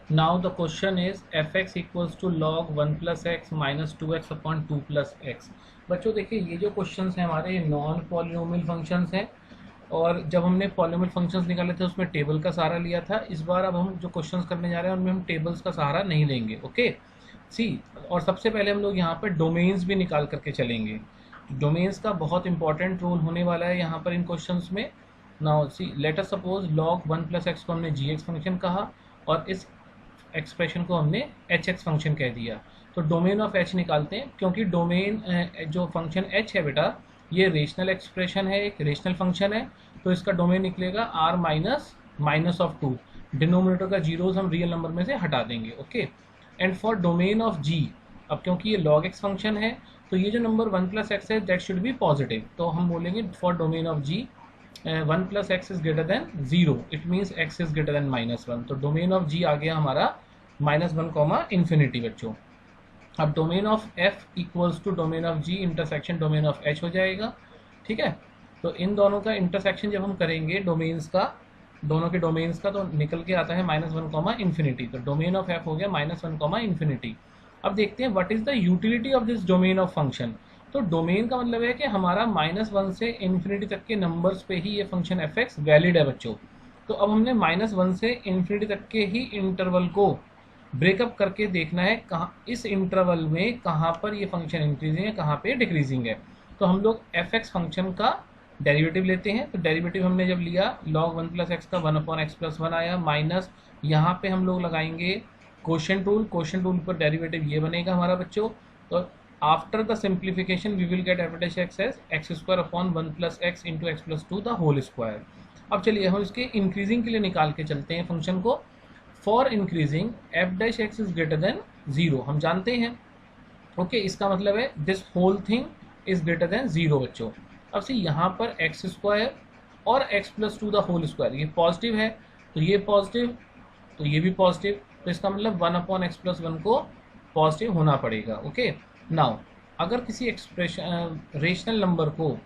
Now the question is F x equals to log one plus X minus two X upon two plus X. बच्चों देखिए, ये जो question हैं हमारे non polynomial functions हैं, और जब हमने पॉलिनोमियल फंक्शंस निकाले थे उसमें टेबल का सहारा लिया था। इस बार अब हम जो क्वेश्चंस करने जा रहे हैं उनमें हम टेबल्स का सहारा नहीं लेंगे। ओके सी, और सबसे पहले हम लोग यहाँ पर डोमेन्स भी निकाल करके चलेंगे। डोमेन्स का बहुत इंपॉर्टेंट रोल होने वाला है यहाँ पर इन क्वेश्चंस में। Now see, let us suppose log one plus x को हमने जी एक्स फंक्शन कहा और इस एक्सप्रेशन को हमने एच एक्स फंक्शन कह दिया। तो डोमेन ऑफ एच निकालते हैं, क्योंकि डोमेन जो फंक्शन एच है बेटा, ये रेशनल एक्सप्रेशन है, एक रेशनल फंक्शन है। तो इसका डोमेन निकलेगा R minus minus of two. Denominator का जीरोस हम रियल नंबर में से हटा देंगे। Okay, and for domain of g, अब क्योंकि ये लॉग एक्स फंक्शन है तो ये जो नंबर वन प्लस एक्स है दैट शुड बी पॉजिटिव। तो हम बोलेंगे for domain of g one plus x is greater than zero, it means x is greater than minus one. तो डोमेन ऑफ जी आ गया हमारा माइनस वन कॉमा इन्फिनिटी बच्चों। अब domain of f equals to domain of g intersection domain of h हो जाएगा। ठीक है, तो इन दोनों का इंटरसेक्शन जब हम करेंगे डोमेन्स का, दोनों के डोमेन्स का, तो निकल के आता है माइनस वन कॉमा इन्फिनिटी। तो डोमेन ऑफ एफ हो गया माइनस वन कॉमा इन्फिनिटी। अब देखते हैं what is the utility of this domain of function. तो डोमेन का मतलब है कि हमारा माइनस वन से इन्फिनिटी तक के नंबर्स पे ही ये फंक्शन एफ एक्स वैलिड है बच्चों। तो अब हमने माइनस वन से इन्फिनिटी तक के ही इंटरवल को ब्रेकअप करके देखना है कहाँ इस इंटरवल में कहाँ पर ये फंक्शन इंक्रीजिंग है, कहाँ पे डिक्रीजिंग है। तो हम लोग एफ एक्स फंक्शन का डेरिवेटिव लेते हैं। तो डेरिवेटिव हमने जब लिया लॉग वन प्लस एक्स का one upon x plus one आया, माइनस यहाँ पे हम लोग लगाएंगे क्वोशिएंट रूल। क्वोशिएंट रूल पर डेरिवेटिव ये बनेगा हमारा बच्चों। तो after the simplification we will get f dash x as x square upon one plus x into x plus two the whole square. अब चलिए हम इसके इंक्रीजिंग के लिए निकाल के चलते हैं फंक्शन को। For increasing f dash x is greater than zero हम जानते हैं। ओके, इसका मतलब है this whole thing is greater than zero बच्चों। अब से यहाँ पर एक्स स्क्वायर और x plus two the whole square ये पॉजिटिव है, तो ये पॉजिटिव, तो ये भी पॉजिटिव। तो इसका मतलब one upon x plus one को पॉजिटिव होना पड़ेगा। ओके, नाउ अगर किसी एक्सप्रेशन रेशनल नंबर को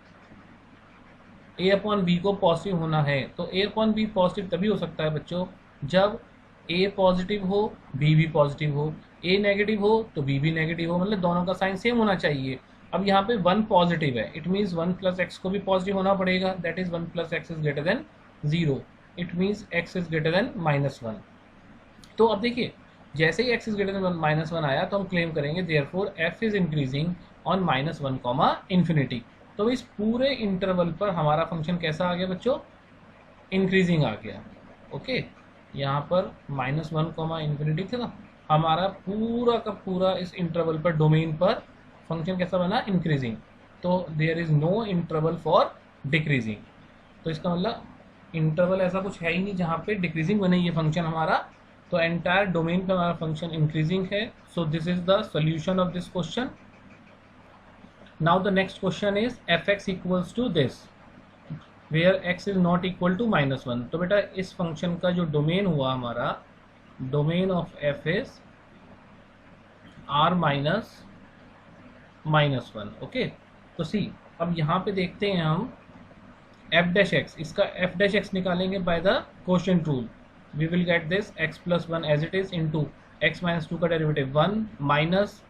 ए अपॉन बी को पॉजिटिव होना है, तो ए अपॉन बी पॉजिटिव तभी हो सकता है बच्चों जब ए पॉजिटिव हो बी भी पॉजिटिव हो, ए नेगेटिव हो तो बी भी नेगेटिव हो, मतलब दोनों का साइन सेम होना चाहिए। अब यहाँ पे वन पॉजिटिव है, it means one plus x को भी पॉजिटिव होना पड़ेगा, that is one plus x is greater than zero, it means x is greater than minus one. तो अब देखिए, जैसे ही x is greater than minus one आया तो हम क्लेम करेंगे therefore f is increasing on minus one comma infinity. तो इस पूरे इंटरवल पर हमारा फंक्शन कैसा आ गया बच्चों, इंक्रीजिंग आ गया। ओके, यहाँ पर माइनस वन कॉमा इन्फिनिटी था, हमारा पूरा का पूरा इस इंटरवल पर डोमेन पर फंक्शन कैसा बना, इंक्रीजिंग। तो there is no interval for decreasing. तो इसका मतलब इंटरवल ऐसा कुछ है ही नहीं जहाँ पे डिक्रीजिंग बने ये फंक्शन हमारा। तो एंटायर डोमेन पे हमारा फंक्शन इंक्रीजिंग है। So this is the solution of this question. Now the next question is F x equals to this where x is not equal to minus one. तो बेटा इस function का जो domain हुआ हमारा, domain of f is R minus minus one. Okay, तो see अब यहाँ पे देखते हैं हम एफ डैश एक्स, इसका एफ डैश एक्स निकालेंगे by the quotient rule. We will gate this x plus one as it is into x minus two का derivative one minus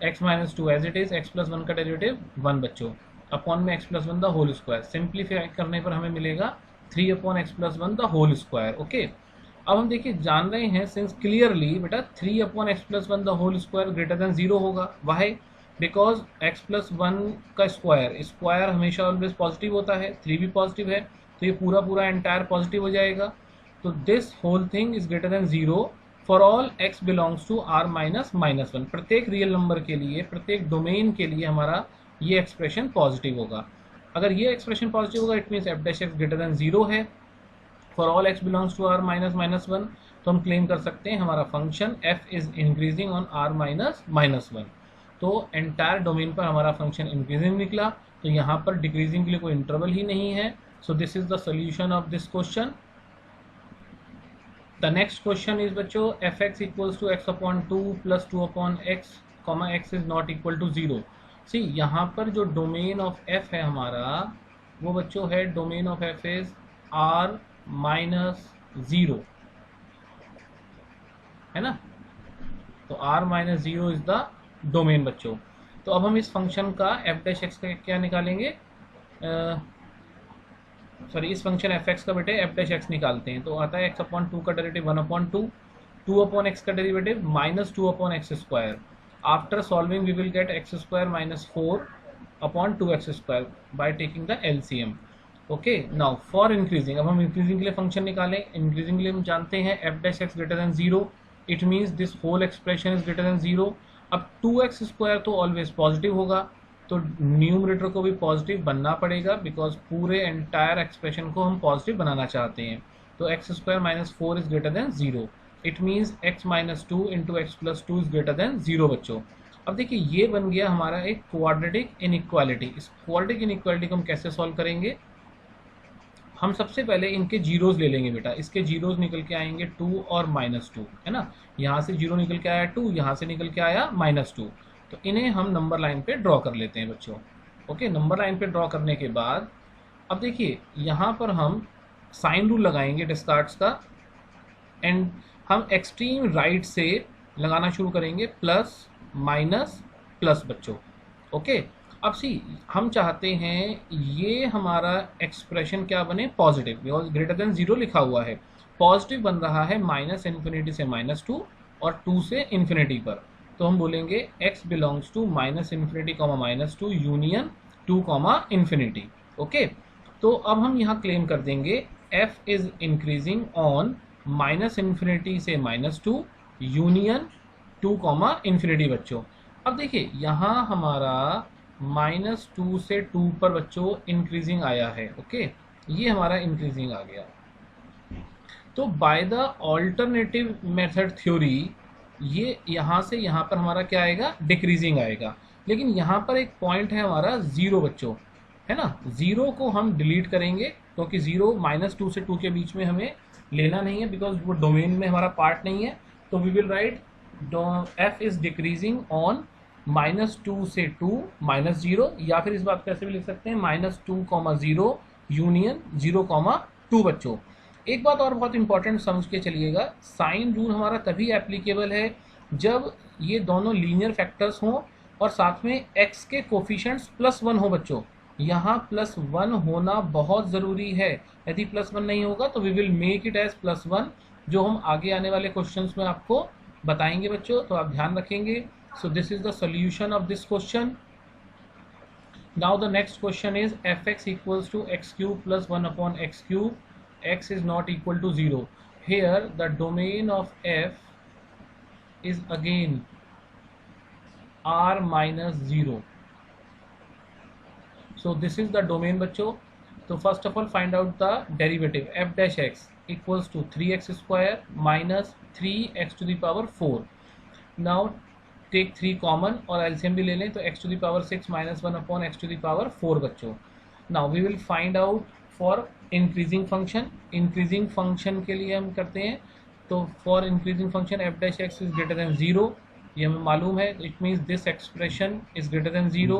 x minus two as it is x plus one का derivative one बच्चों, upon में x plus one the whole square. Simplify करने पर हमें मिलेगा three upon x plus one the whole square. Okay, अब हम देखिए जान रहे हैं सिंस क्लियरली बेटा three upon x plus one the whole square greater than zero होगा। Why? Because x plus one का स्क्वायर, स्क्वायर हमेशा ऑलवेज पॉजिटिव होता है, थ्री भी पॉजिटिव है, तो ये पूरा पूरा एंटायर पॉजिटिव हो जाएगा। तो this whole thing is greater than zero for all x belongs to R minus minus one. प्रत्येक रियल नंबर के लिए, प्रत्येक डोमेन के लिए हमारा ये एक्सप्रेशन पॉजिटिव होगा। अगर ये एक्सप्रेशन पॉजिटिव होगा it means F dash x greater than zero है for all x belongs to R minus minus one. तो हम क्लेम कर सकते हैं हमारा function F is increasing on R minus minus one. तो एंटायर डोमेन पर हमारा फंक्शन इंक्रीजिंग निकला, तो यहाँ पर डिक्रीजिंग के लिए कोई इंटरवल ही नहीं है। So this is the solution of this question. The next question is बच्चों F x equals to X upon two plus two upon X comma X is not equal to zero. See यहाँ पर जो domain of F है हमारा वो बच्चों है domain of f is R minus zero. है ना। तो r minus zero is the domain बच्चों। तो अब हम इस फंक्शन का एफ डैश एक्स का क्या निकालेंगे, सॉरी इस फंक्शन एफ एक्स का बेटे एफ डैश एक्स निकालते हैं। तो आता है एक्स अपॉन टू का derivative one upon two, two upon X का derivative minus two upon X square. After solving we will get X square minus four upon two x square by taking the LCM. Okay, now for increasing, अब हम increasing के लिए function निकालें। Increasing के लिए हम जानते हैं f dash x greater than zero, it means this whole expression is greater than zero. अब टू एक्स स्क्वायर तो ऑलवेज पॉजिटिव होगा, तो न्यूमरेटर को भी पॉजिटिव बनना पड़ेगा बिकॉज पूरे एंटायर एक्सप्रेशन को हम पॉजिटिव बनाना चाहते हैं। तो X square minus four is greater than zero, it means x minus two into x plus two is greater than zero बच्चों। अब देखिए ये बन गया हमारा एक क्वाड्रेटिक इनइक्वालिटी। इस क्वाड्रेटिक इनइक्वालिटी को हम कैसे सॉल्व करेंगे, हम सबसे पहले इनके जीरोज ले लेंगे बेटा। इसके जीरोज निकल के आएंगे टू और माइनस टू, है ना। यहाँ से जीरो निकल के आया टू, यहाँ से निकल के आया माइनस टू। तो इन्हें हम नंबर लाइन पे ड्रॉ कर लेते हैं बच्चों। ओके, नंबर लाइन पे ड्रॉ करने के बाद अब देखिए यहाँ पर हम साइन रूल लगाएंगे डिस्कार्ड्स का, एंड हम एक्सट्रीम राइट से लगाना शुरू करेंगे, प्लस माइनस प्लस बच्चों। ओके, अब सी हम चाहते हैं ये हमारा एक्सप्रेशन क्या बने, positive, because greater than zero लिखा हुआ है। पॉजिटिव बन रहा है माइनस इन्फिनिटी से माइनस टू और टू से इन्फिनिटी पर। तो हम बोलेंगे x belongs to minus infinity comma minus two union two comma infinity. Okay, तो अब हम यहाँ क्लेम कर देंगे f is increasing on minus infinity से minus two union two comma infinity बच्चों। अब देखिए यहाँ हमारा माइनस टू से टू पर बच्चों इंक्रीजिंग आया है। ओके, ये हमारा इंक्रीजिंग आ गया। तो by the alternative method theory ये यहाँ से यहाँ पर हमारा क्या आएगा, डिक्रीजिंग आएगा। लेकिन यहाँ पर एक पॉइंट है हमारा जीरो बच्चों, है ना। जीरो को हम डिलीट करेंगे क्योंकि जीरो माइनस टू से टू के बीच में हमें लेना नहीं है, बिकॉज वो डोमेन में हमारा पार्ट नहीं है। तो we will write f is decreasing on minus two से टू माइनस जीरो, या फिर इस बात को ऐसे भी लिख सकते हैं minus two comma zero union zero comma two बच्चों। एक बात और बहुत इंपॉर्टेंट समझ के चलिएगा, साइन रूल हमारा तभी एप्लीकेबल है जब ये दोनों लीनियर फैक्टर्स हों और साथ में x के कोफिशिएंट्स प्लस वन हो बच्चों। यहाँ प्लस वन होना बहुत ज़रूरी है, यदि प्लस वन नहीं होगा तो we will make it as plus one, जो हम आगे आने वाले क्वेश्चंस में आपको बताएंगे बच्चों, तो आप ध्यान रखेंगे। So this is the solution of this question. Now the next question is F x equals to x cube plus one upon x cube, x is not equal to 0. Here the domain of f is again r minus 0. So this is the domain बच्चों। तो first of all find out the derivative f dash x equals to 3x square minus 3x to the power 4. Now take 3 common और LCM भी ले लें, तो x to the power 6 minus 1 upon x to the power 4 बच्चों। Now we will find out for increasing function. Increasing function के लिए हम करते हैं, तो for increasing function f dash x is greater than zero, ये हमें मालूम है। It means this expression is greater than zero.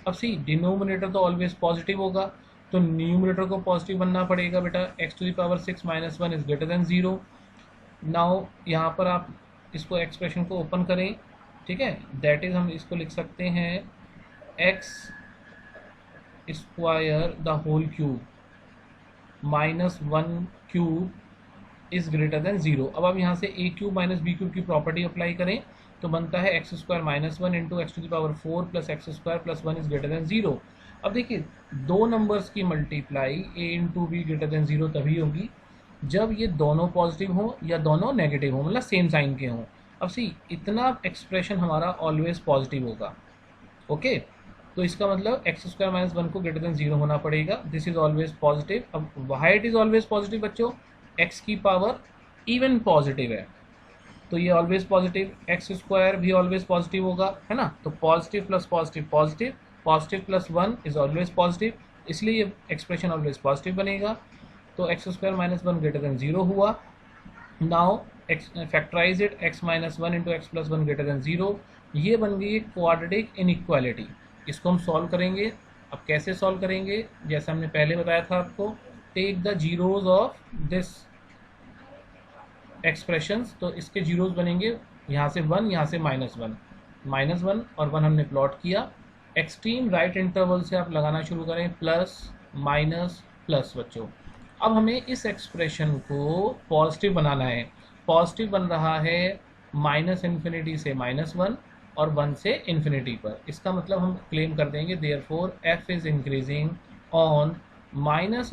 अब सी डिनोमिनेटर तो ऑलवेज पॉजिटिव होगा, तो न्यूमिनेटर को पॉजिटिव बनना पड़ेगा बेटा। X to the power six minus one is greater than zero. Now यहाँ पर आप इसको एक्सप्रेशन को ओपन करें, ठीक है। दैट इज हम इसको लिख सकते हैं x square the whole cube minus one cube is greater than zero. अब आप यहाँ से a cube minus b cube की प्रॉपर्टी अप्लाई करें तो बनता है x square minus one into x to the power four plus x square plus one is greater than zero. अब देखिए दो नंबर्स की multiply a into b greater than zero तभी होगी जब ये दोनों पॉजिटिव हो या दोनों नेगेटिव हो, मतलब सेम साइन के हों। अब सी इतना एक्सप्रेशन हमारा ऑलवेज पॉजिटिव होगा। ओके, तो इसका मतलब एक्स स्क्वायर माइनस वन को ग्रेटर देन जीरो होना पड़ेगा। This is always positive. अब why it is always positive बच्चों, एक्स की पावर इवन पॉजिटिव है तो ये ऑलवेज पॉजिटिव। एक्स स्क्वायर भी ऑलवेज पॉजिटिव होगा, है ना। तो positive plus positive positive, positive plus one is always positive, इसलिए ये एक्सप्रेशन ऑलवेज पॉजिटिव बनेगा। तो X square minus one greater than zero हुआ। Now x factorize it, x minus one into x plus one greater than zero. ये बन गई quadratic inequality. इसको हम सॉल्व करेंगे। अब कैसे सॉल्व करेंगे, जैसे हमने पहले बताया था आपको, take the zeros of this expressions, तो इसके जीरोस बनेंगे यहाँ से 1, यहाँ से -1, -1 और 1 हमने प्लॉट किया। एक्सट्रीम राइट इंटरवल से आप लगाना शुरू करें, प्लस माइनस प्लस बच्चों। अब हमें इस एक्सप्रेशन को पॉजिटिव बनाना है। पॉजिटिव बन रहा है -∞ से -1 और 1 से इन्फिनिटी पर। इसका मतलब हम क्लेम कर देंगे therefore f is increasing on -∞,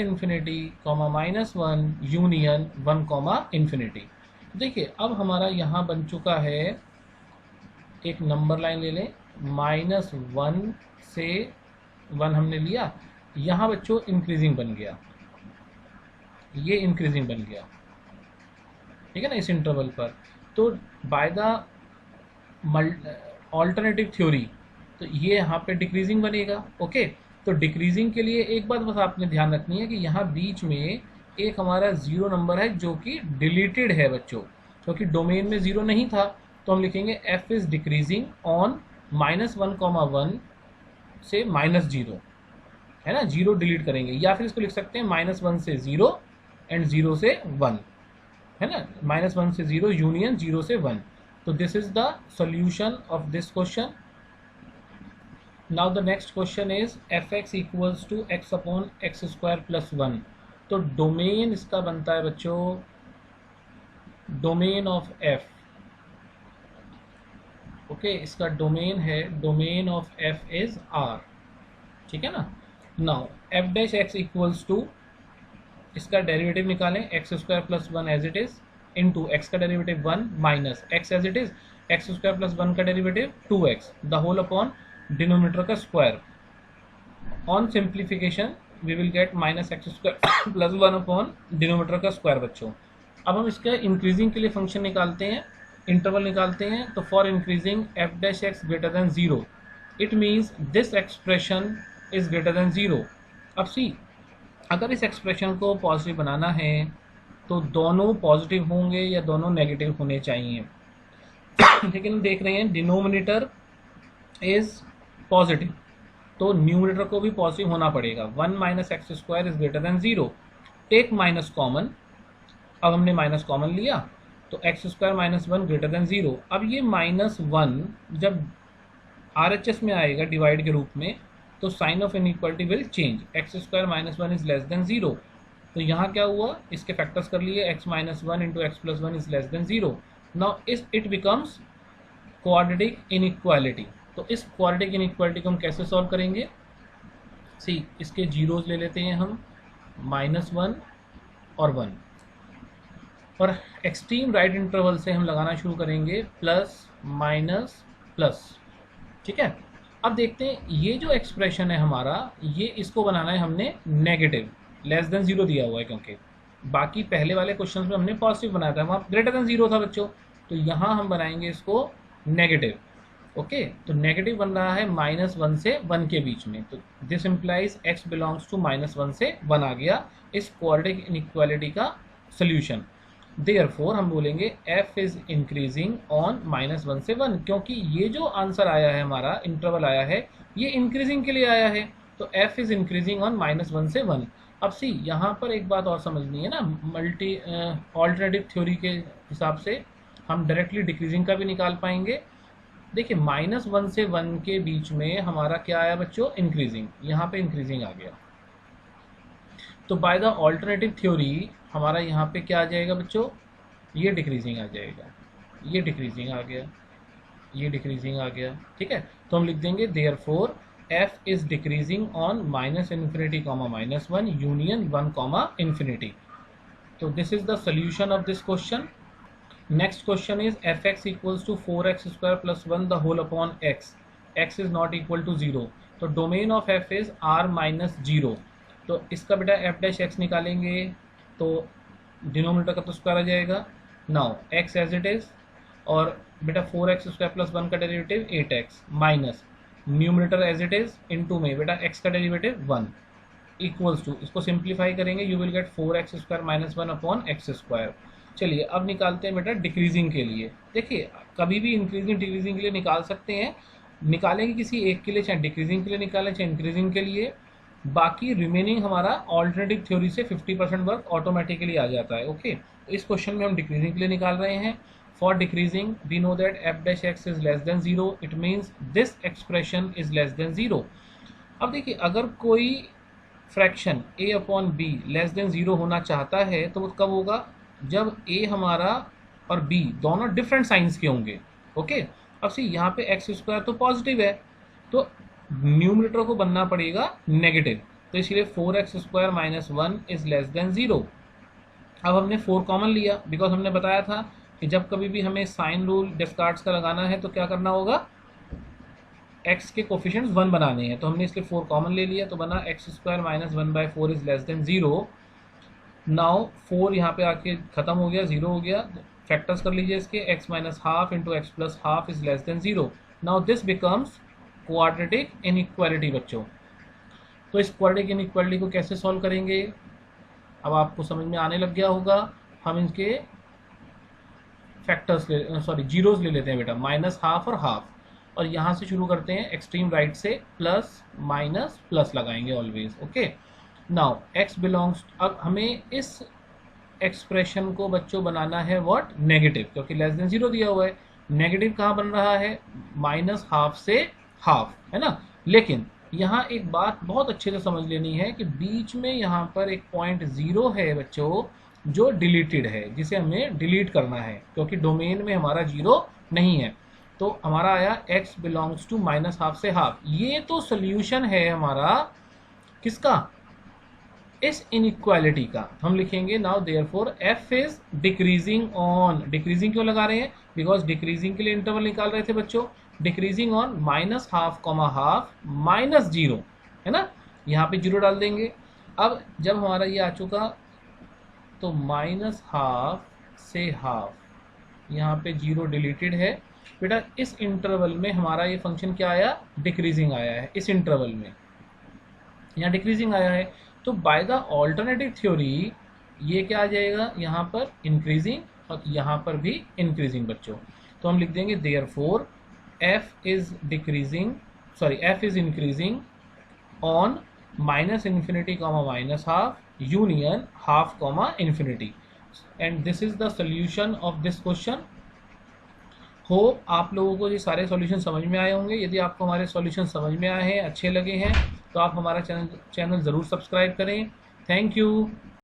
-1 union 1, infinity. देखिए अब हमारा यहाँ बन चुका है, एक नंबर लाइन ले लें, -1 से 1 हमने लिया, यहाँ बच्चों इंक्रीजिंग बन गया, ये इंक्रीजिंग बन गया, ठीक है ना, इस इंटरवल पर। तो बाय द ऑल्टरनेटिव थ्योरी तो ये यहाँ पे डिक्रीजिंग बनेगा। ओके, तो डिक्रीजिंग के लिए एक बात बस आपने ध्यान रखनी है कि यहाँ बीच में एक हमारा जीरो नंबर है जो कि डिलीटेड है बच्चों, क्योंकि डोमेन में जीरो नहीं था। तो हम लिखेंगे f इज डिक्रीजिंग ऑन -1, 1 से -0, है ना, जीरो डिलीट करेंगे, या फिर इसको लिख सकते हैं -1 से 0 एंड 0 से 1, है ना, -1 से 0 यूनियन 0 से 1। So this is the solution of this question. Now the next question is fx equals to x upon x² plus 1। तो डोमेन इसका बनता है बच्चों, डोमेन ऑफ f, ओके, इसका डोमेन है, domain of f is R, ठीक है ना। Now f dash x equals to, इसका डेरिवेटिव निकालें, x² plus 1 as it is into x का derivative 1 minus x as it is, x² plus 1 का derivative 2x the whole upon denominator का square. On simplification we will get -x² plus 1 upon denominator का square बच्चों। अब हम इसका increasing के लिए फंक्शन निकालते हैं, इंटरवल निकालते हैं। तो for increasing f dash x greater than 0, it means this expression is greater than 0। अब सी, अगर इस एक्सप्रेशन को पॉजिटिव बनाना है तो दोनों पॉजिटिव होंगे या दोनों नेगेटिव होने चाहिए। लेकिन हम देख रहे हैं डिनोमिनेटर इज पॉजिटिव, तो न्यूमरेटर को भी पॉजिटिव होना पड़ेगा। 1 - x² is greater than 0, take minus common. अब हमने माइनस कॉमन लिया तो x² - 1 ग्रेटर देन 0। अब ये -1 जब RHS में आएगा डिवाइड के रूप में, तो sign of inequality will change, x² - 1 is less than 0। तो यहाँ क्या हुआ, इसके फैक्टर्स कर लिए, x - 1 into x plus 1 is less than 0। Now it becomes quadratic inequality. तो इस क्वाड्रेटिक इनइक्वालिटी को हम कैसे सॉल्व करेंगे, सी, इसके जीरोस ले लेते हैं हम, -1 और 1, और एक्सट्रीम राइट इंटरवल से हम लगाना शुरू करेंगे प्लस माइनस प्लस, ठीक है। अब देखते हैं ये जो एक्सप्रेशन है हमारा, ये इसको बनाना है हमने नेगेटिव, लेस देन 0 दिया हुआ है, क्योंकि बाकी पहले वाले क्वेश्चन में हमने पॉजिटिव बनाया था, वहाँ ग्रेटर देन 0 था बच्चों। तो यहाँ हम बनाएंगे इसको नेगेटिव, ओके। तो नेगेटिव बन रहा है -1 से 1 के बीच में, तो this implies x belongs to -1 से 1 आ गया इस क्वाड्रेटिक इनइक्वालिटी का सोल्यूशन। देयरफॉर हम बोलेंगे f इज इंक्रीजिंग ऑन -1 से 1, क्योंकि ये जो आंसर आया है हमारा, इंटरवल आया है, ये इंक्रीजिंग के लिए आया है। तो f इज इंक्रीजिंग ऑन -1 से 1। अब सी, यहाँ पर एक बात और समझनी है ना, ऑल्टरनेटिव थ्योरी के हिसाब से हम डायरेक्टली डिक्रीजिंग का भी निकाल पाएंगे। देखिए -1 से 1 के बीच में हमारा क्या आया बच्चों, इंक्रीजिंग, यहाँ पे इंक्रीजिंग आ गया। तो बाय द ऑल्टरनेटिव थ्योरी हमारा यहाँ पे क्या आ जाएगा बच्चों, ये डिक्रीजिंग आ जाएगा, ये डिक्रीजिंग आ गया, ये डिक्रीजिंग आ गया, ठीक है। तो हम लिख देंगे therefore f is decreasing on -∞, -1 union 1, infinity. तो this is the solution of this question. Next question is fx equals to 4x² plus 1 the whole upon x, x is not equal to 0। तो domain of f is R - 0। तो इसका बेटा f dash x निकालेंगे तो denominator का तो square आ जाएगा। Now x as it is, और बेटा 4x² प्लस 1 का derivative 8x minus numerator as it is, into में बेटा x का डेरिवेटिव 1 इक्वल्स टू, इसको सिंप्लीफाई करेंगे, you will get 4x² - 1 upon x²। चलिए अब निकालते हैं बेटा डिक्रीजिंग के लिए। देखिए कभी भी इंक्रीजिंग डिक्रीजिंग के लिए निकाल सकते हैं, निकालेंगे किसी एक के लिए, चाहे डिक्रीजिंग के लिए निकालें चाहे इंक्रीजिंग के लिए। बाकी रिमेनिंग हमारा ऑल्टरनेटिव थ्योरी से 50% वर्क ऑटोमेटिकली आ जाता है, ओके। इस क्वेश्चन में हम डिक्रीजिंग के लिए निकाल रहे हैं। For decreasing we know that f dash x is less than 0, it means this expression is less than 0। अब देखिए अगर कोई fraction a upon b less than 0 होना चाहता है तो वो कब होगा, जब a हमारा और b दोनों डिफरेंट साइंस के होंगे। ओके, अब सी यहाँ पे एक्स स्क्वायर तो पॉजिटिव है, तो न्यूमरेटर को बनना पड़ेगा नेगेटिव, तो इसलिए 4x square minus 1 is less than 0। अब हमने 4 कॉमन लिया, बिकॉज हमने बताया था कि जब कभी भी हमें साइन रूल डिस्कार्ड्स का लगाना है तो क्या करना होगा, x के कोफिशिएंट्स 1 बनाने हैं, तो हमने इसलिए 4 कॉमन ले लिया, तो बना x square minus 1/4 is less than 0। Now 4 यहाँ पे आके खत्म हो गया, 0 हो गया, फैक्टर्स कर लीजिए इसके, x minus half into x plus half is less than 0। Now this becomes quadratic inequality बच्चों। तो इस क्वाड्रेटिक इनइक्वालिटी को कैसे सॉल्व करेंगे, अब आपको समझ में आने लग गया होगा। हम इनके फैक्टर्स जीरोस ले लेते हैं बेटा, माइनस हाफ और हाफ, और यहाँ से शुरू करते हैं एक्सट्रीम राइट से, प्लस माइनस प्लस लगाएंगे always. Okay, now x belongs, अब हमें इस एक्सप्रेशन को बच्चों बनाना है व्हाट, नेगेटिव, क्योंकि लेस देन 0 दिया हुआ है। नेगेटिव कहाँ बन रहा है, माइनस हाफ से हाफ, है ना। लेकिन यहाँ एक बात बहुत अच्छे से समझ लेनी है कि बीच में यहाँ पर एक पॉइंट 0 है बच्चों जो डिलीटेड है, जिसे हमें डिलीट करना है, क्योंकि डोमेन में हमारा 0 नहीं है। तो हमारा आया x belongs to minus half से हाफ। ये तो सोल्यूशन है हमारा किसका, इस इनइक्वालिटी का। हम लिखेंगे now therefore f is decreasing on, decreasing क्यों लगा रहे हैं, बिकॉज डिक्रीजिंग के लिए इंटरवल निकाल रहे थे बच्चों, decreasing on minus half comma half minus 0, है ना, यहाँ पे 0 डाल देंगे। अब जब हमारा ये आ चुका तो माइनस हाफ से हाफ, यहाँ पे 0 डिलीटेड है बेटा। इस इंटरवल में हमारा ये फंक्शन क्या आया, डिक्रीजिंग आया है, इस इंटरवल में यहाँ डिक्रीजिंग आया है। तो बाय द ऑल्टरनेटिव थ्योरी ये क्या आ जाएगा, यहाँ पर इंक्रीजिंग और यहाँ पर भी इंक्रीजिंग बच्चों। तो हम लिख देंगे therefore f is decreasing, sorry f is increasing on minus infinity comma minus half union half comma infinity, and this is the solution of this question. Hope आप लोगों को ये सारे सॉल्यूशन समझ में आए होंगे। यदि आपको हमारे सॉल्यूशन समझ में आए हैं, अच्छे लगे हैं, तो आप हमारा चैनल ज़रूर सब्सक्राइब करें। Thank you.